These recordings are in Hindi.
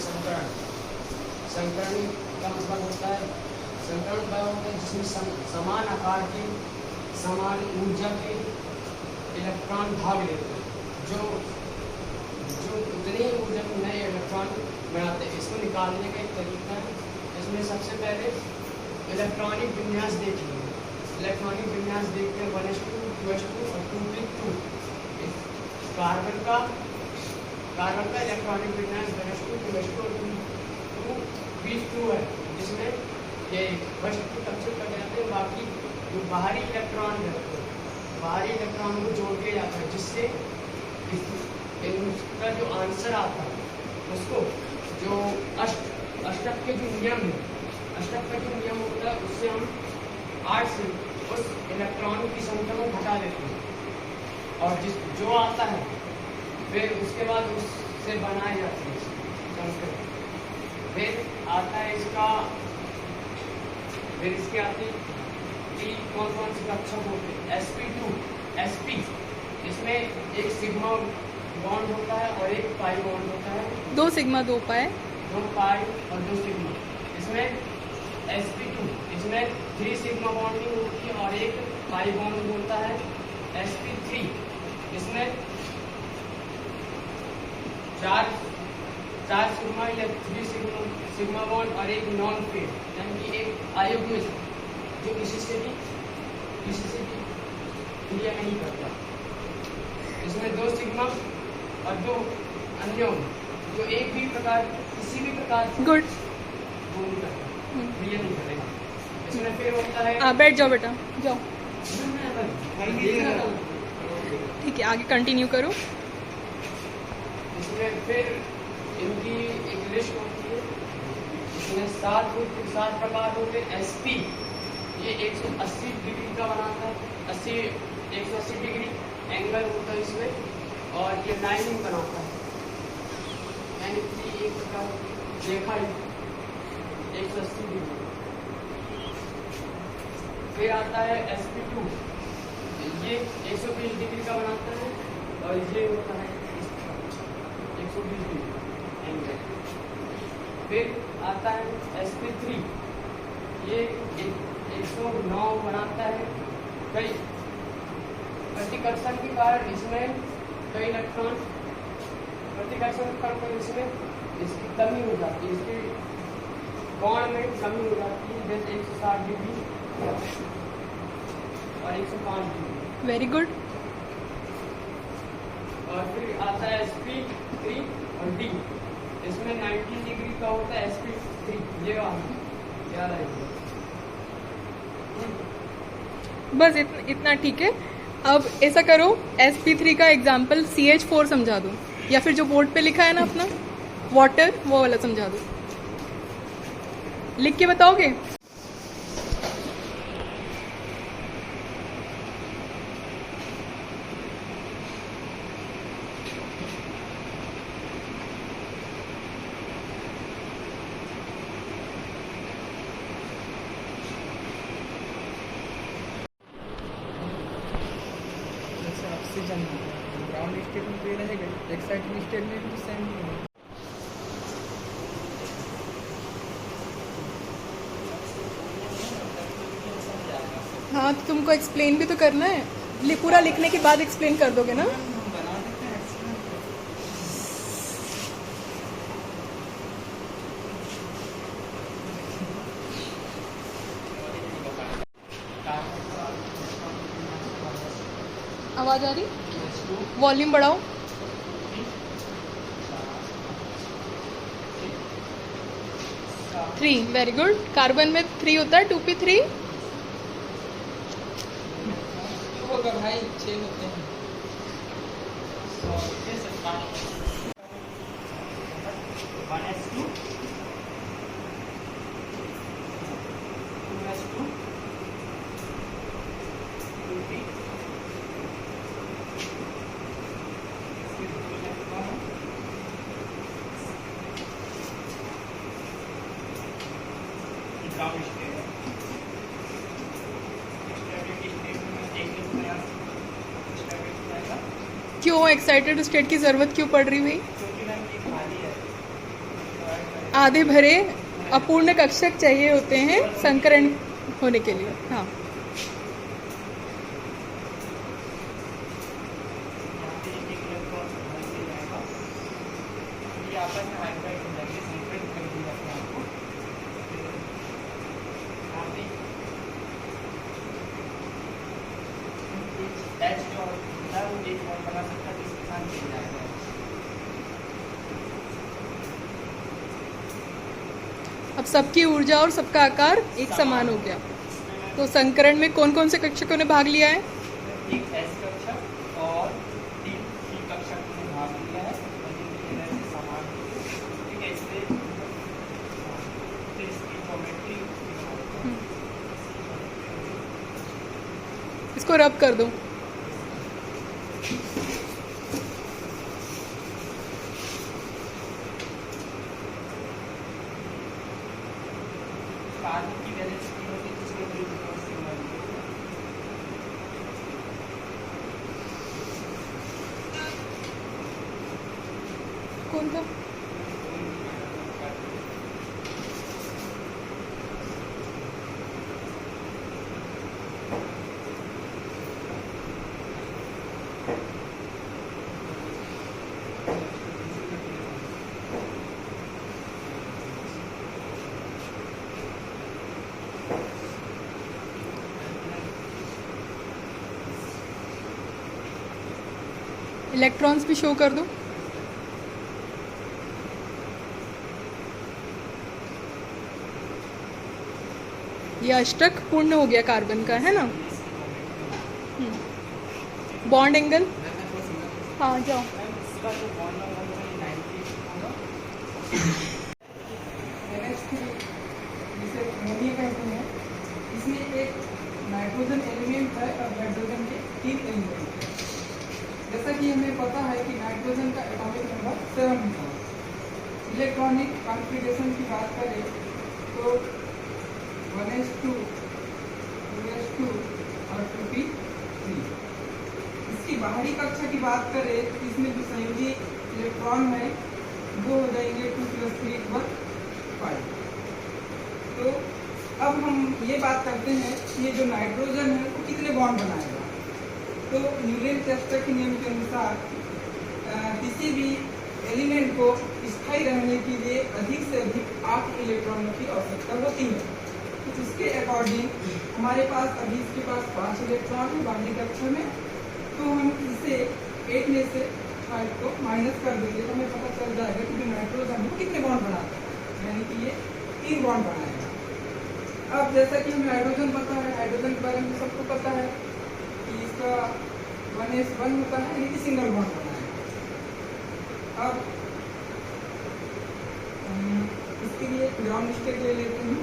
संकरण। संकरण का मतलब होता है, संकरण वह होता है जिसमें समान आकार के समान ऊर्जा के इलेक्ट्रॉन भाग लेते हैं, जो उतनी ऊर्जा में नए इलेक्ट्रॉन बनाते हैं। इसको निकालने का एक तरीका है। इसमें सबसे पहले इलेक्ट्रॉनिक विन्यास देखिए। इलेक्ट्रॉनिक विन्यास देखते हैं 1s2 2s2 और 2p2। कार्बन का इलेक्ट्रॉनिक विन्यास 1s2 2s2 और 2p2 है, जिसमें ये फर्स्ट कैप्चर कर जाते हैं, बाकी जो बाहरी इलेक्ट्रॉन रहते हैं, बाहरी इलेक्ट्रॉन को जोड़ के जाता है, जिससे इसका जो आंसर आता है उसको जो अष्टक के जो नियम है, अष्टक का जो नियम होता है उससे हम 8 से उस इलेक्ट्रॉन की संख्या को घटा देते हैं और जो आता है फिर उसके बाद उससे बनाए जाते हैं संख्या। फिर आता है फिर इसके आती कौन से कक्षक होते हैं, sp2 sp। इसमें एक सिग्मा बॉन्ड होता है और एक पाई बॉन्ड होता है। 2 सिग्मा 2 पाई, 2 पाई और 2 सिग्मा। इसमें sp2 इसमें 3 सिग्मा बॉन्डिंग होती है और एक पाई बॉन्ड होता है। sp3 इसमें 4 सिग्मा या 3 सिग्मा बॉन्ड और एक नॉन पेयर, यानी कि एक अयुग्म जो किसी से भी क्रिया नहीं करता। इसमें 2 सिग्मा और 2 अन्य जो किसी भी प्रकार से गुड वो नहीं करता, क्रिया नहीं करेगा। इसमें फिर होता है बैठ जाओ बेटा, जाओ। ठीक है, आगे कंटिन्यू करो। इसमें फिर इनकी एक लिस्ट होती है। इसमें 7 प्रकार होते हैं। sp ये 180 डिग्री का बनाता है, 180 डिग्री एंगल होता है इसमें, और ये लाइनिंग बनाता है, यानी कि एक प्रकार देखा 180 डिग्री। फिर आता है sp2 ये 120 डिग्री का बनाता है और ये होता है 120 डिग्री एंगल। फिर आता है sp3 ये 109 बनाता है। कई प्रतिकर्षण के कारण इसमें कई इलेक्ट्रॉन प्रतिकर्षण के कारण इसमें इसकी कमी हो जाती है, इसके कोण में कमी हो जाती है, जैसे 160 डिग्री और 105 डिग्री। Very good. और फिर आता है sp3 और d। इसमें 90 डिग्री का होता है sp3, ये याद आएगा। बस इतना ठीक है। अब ऐसा करो, sp3 का एग्जाम्पल CH4 समझा दो, या फिर जो बोर्ड पे लिखा है ना अपना वाटर, वो वाला समझा दो। लिख के बताओगे? ऑक्सीजन ग्राउंड स्टेट में तो ये रहेगा, एक्साइटिंग स्टेट में भी सेम ही है। हाँ, तो तुमको एक्सप्लेन भी तो करना है। पूरा लिखने के बाद एक्सप्लेन कर दोगे ना? आवाज आ रही? वॉल्यूम बढ़ाओ। Three, very good. कार्बन में 3 होता है, 2p3। होगा भाई 6 होते हैं। क्यों एक्साइटेड स्टेट की जरूरत क्यों पड़ रही हुई? आधे भरे अपूर्ण कक्षक चाहिए होते हैं संकरण होने के लिए। हाँ, H जो होता है वो एक बॉन्ड बना सकता है, जिसके साथ मिल जाएगा। अब सबकी ऊर्जा और सबका आकार एक समान हो गया। तो संकरण में कौन कौन से कक्षकों ने भाग लिया है? एक S कक्षक और 3 C कक्षक ने भाग लिया है, और इनकी एनर्जी समान है। ठीक है, इसलिए फिर इसकी ज्योमेट्री इसको रब कर दो। कार्बन की वैलेंस की होती है, जिसके इलेक्ट्रॉन सिग्नल कौन था? इलेक्ट्रॉन्स भी शो कर दो। ये अष्टक पूर्ण हो गया कार्बन का, है ना? बॉन्ड एंगल, हाँ जाओ। इसका जो बॉन्ड नंबर है 90 होगा। जिसे अमोनिया कहते हैं, इसमें एक नाइट्रोजन एलिमेंट है और हाइड्रोजन के 3 एलिमेंट है। जैसा कि हमें पता है कि नाइट्रोजन का एटॉमिक नंबर 7 है। इलेक्ट्रॉनिक कॉन्फ़िगरेशन की बात करें तो 1s2, 2s2 और 2p3। इसकी बाहरी कक्षा की बात करें तो इसमें जो संयोजी इलेक्ट्रॉन है वो हो जाएंगे 2 + 3 = 5। तो अब हम ये बात करते हैं कि ये जो नाइट्रोजन है वो कितने बॉन्ड बनाएगा। तो न्यूटन-कोट्स के नियम के अनुसार किसी भी एलिमेंट को स्थायी रहने के लिए अधिक से अधिक 8 इलेक्ट्रॉनों की आवश्यकता होती है। तो उसके अकॉर्डिंग हमारे पास अभी इसके पास 5 इलेक्ट्रॉन है बाहरी कक्षा में। तो हम इसे 8 में से 5 को माइनस कर देंगे तो हमें पता चल जाएगा कि जो नाइट्रोजन है वो कितने बॉन्ड बनाता है, यानी कि ये 3 बॉन्ड बनाएगा। अब जैसा कि हमें हाइड्रोजन पता है, हाइड्रोजन के बारे में सबको पता है कि इसका 1s1 होता है, यानी कि सिंगल बॉन्ड बनाएगा। अब इसके लिए ग्राउंड स्टेट ले लेते हैं।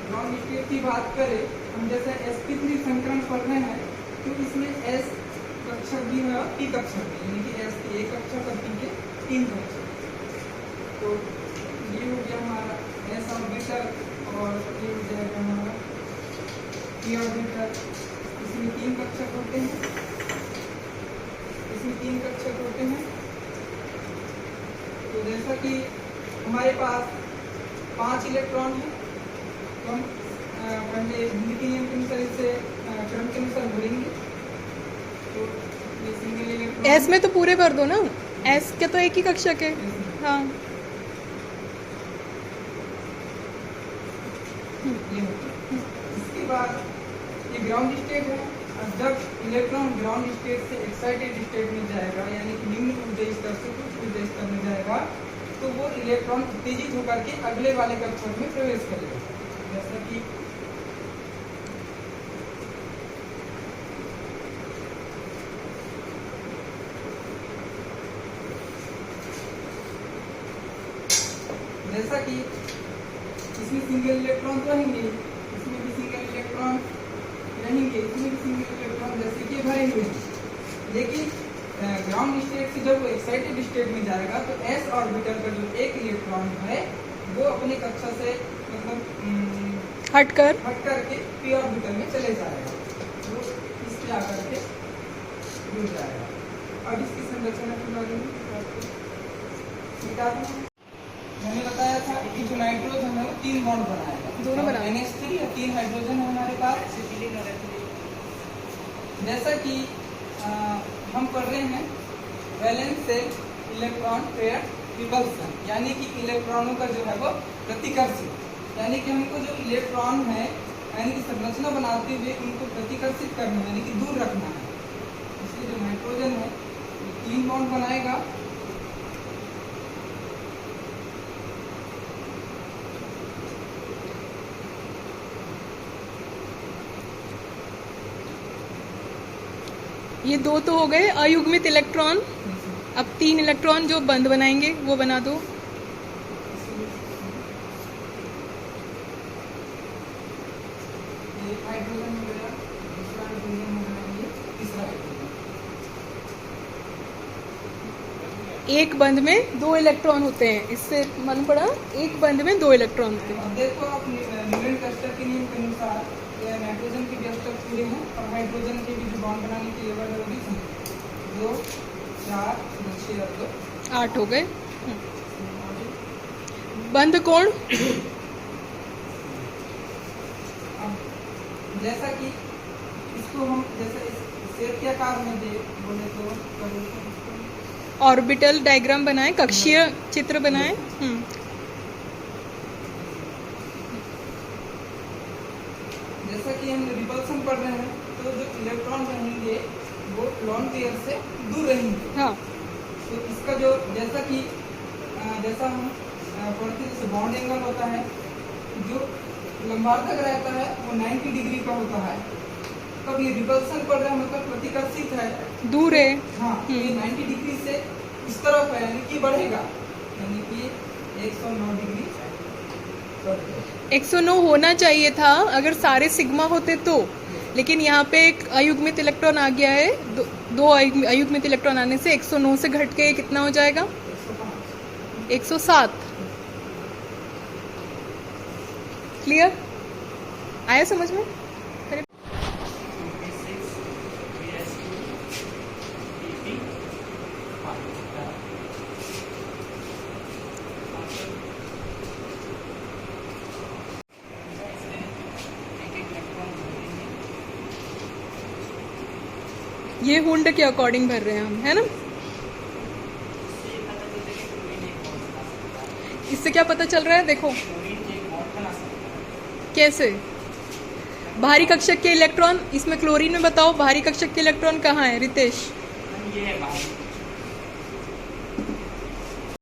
ग्राउंड स्टेट की बात करें हम, जैसे sp3 संकरण पढ़ रहे हैं तो इसमें s कक्षक भी है और p कक्षक भी, यानी कि s के 1 कक्षक और p के 3 कक्षक। तो ये हो गया हमारा s ऑर्बिटल और ये हो जाएगा हमारा p ऑर्बिटल। इसमें 3 कक्षक होते हैं, इसमें 3 कक्षक होते हैं। तो जैसा कि हमारे पास 5 इलेक्ट्रॉन है तो हम पहले हिंदी के नियम के अनुसार इसे क्रम के अनुसार भरेंगे। तो ये सिंगल इलेक्ट्रॉन एस में तो पूरे भर दो ना, एस के तो एक ही कक्षक है। हाँ, ये होता है। इसके बाद ये ग्राउंड स्टेट है। और जब इलेक्ट्रॉन ग्राउंड स्टेट से एक्साइटेड स्टेट में जाएगा, यानी कि निम्न ऊर्जा स्तर से उच्च ऊर्जा स्तर में जाएगा, तो वो इलेक्ट्रॉन उत्तेजित होकर के अगले वाले कक्षक में प्रवेश करेगा। जैसा कि इसमें सिंगल इलेक्ट्रॉन तो रहेंगे, इसमें भी सिंगल इलेक्ट्रॉन रहेंगे, इसमें भी सिंगल इलेक्ट्रॉन जैसे कि भरे हुए हैं। लेकिन ग्राउंड स्टेट से जब वो एक्साइटेड स्टेट में जाएगा तो एस ऑर्बिटल का जो एक इलेक्ट्रॉन है वो अपने कक्षा से मतलब हट करके पी ऑर्बिटल में चले जाएगा, वो इससे आकर के जुड़ जाएगा। अब इसकी संरचना के बारे में क्या था मैंने बताया था कि जो नाइट्रोजन है वो 3 बॉन्ड बनाएगा, दोनों बनाएगा। NH3 या 3 हाइड्रोजन है हमारे पास। जैसा कि हम पढ़ रहे हैं वैलेंस से इलेक्ट्रॉन पेयर रिपल्सन, यानी कि इलेक्ट्रॉनों का जो है वो प्रतिकर्षण, यानी कि हमको जो इलेक्ट्रॉन है यानी कि संरचना बनाते हुए उनको प्रतिकर्षित करना है, यानी कि दूर रखना है। इसलिए जो नाइट्रोजन है 3 बॉन्ड बनाएगा। ये 2 तो हो गए अयुग्मित इलेक्ट्रॉन। अब 3 इलेक्ट्रॉन जो बंद बनाएंगे वो बना दो। एक हाइड्रोजन हो गया, दूसरा हाइड्रोजन हो गया, ये तीसरा हाइड्रोजन। एक बंद में 2 इलेक्ट्रॉन होते हैं, इससे मालूम पड़ा एक बंद में 2 इलेक्ट्रॉन होते हैं। अब देखो आप न्यूटन के स्टर के नियम के अनुसार ये नाइट्रोजन के भी स्टर पूरे हैं और हाइड्रोजन के भी जो बॉन्ड बनाने की लेवल है वो भी सही। 2 4 6 और 2 8 हो गए। बंद कोण अब जैसा कि इसको हम जैसे इस सेट के आकार में दे बोले तो क्या बोलते हैं इसको? ऑर्बिटल डायग्राम बनाएं, कक्षीय चित्र बनाएं। जैसा कि हम रिपल्सन पढ़ रहे हैं तो जो इलेक्ट्रॉन रहेंगे वो लॉन पेयर से दूर रहेंगे। हाँ, तो इसका जो जैसा कि जैसा हम पढ़ते हैं जैसे बॉन्ड एंगल होता है, जो लंबार्धक रहता है वो 90 डिग्री का होता है। कब ये रिपल्सन पढ़ रहे हैं मतलब प्रतिकर्षित है, दूर है। हाँ तो ये 90 डिग्री से इस तरफ है यानी कि बढ़ेगा, यानी कि 109 डिग्री बढ़ेगा। 109 होना चाहिए था अगर सारे सिग्मा होते तो, लेकिन यहाँ पे एक अयुग्मित इलेक्ट्रॉन आ गया है। दो अयुग्मित इलेक्ट्रॉन आने से 109 से घट के कितना हो जाएगा? 107। क्लियर? आया समझ में? ये हुंड के अकॉर्डिंग भर रहे हैं हम, है ना? इससे क्या पता चल रहा है? देखो कैसे भारी कक्षक के इलेक्ट्रॉन, इसमें क्लोरीन में बताओ भारी कक्षक के इलेक्ट्रॉन कहाँ है रितेश? ये है बाहर।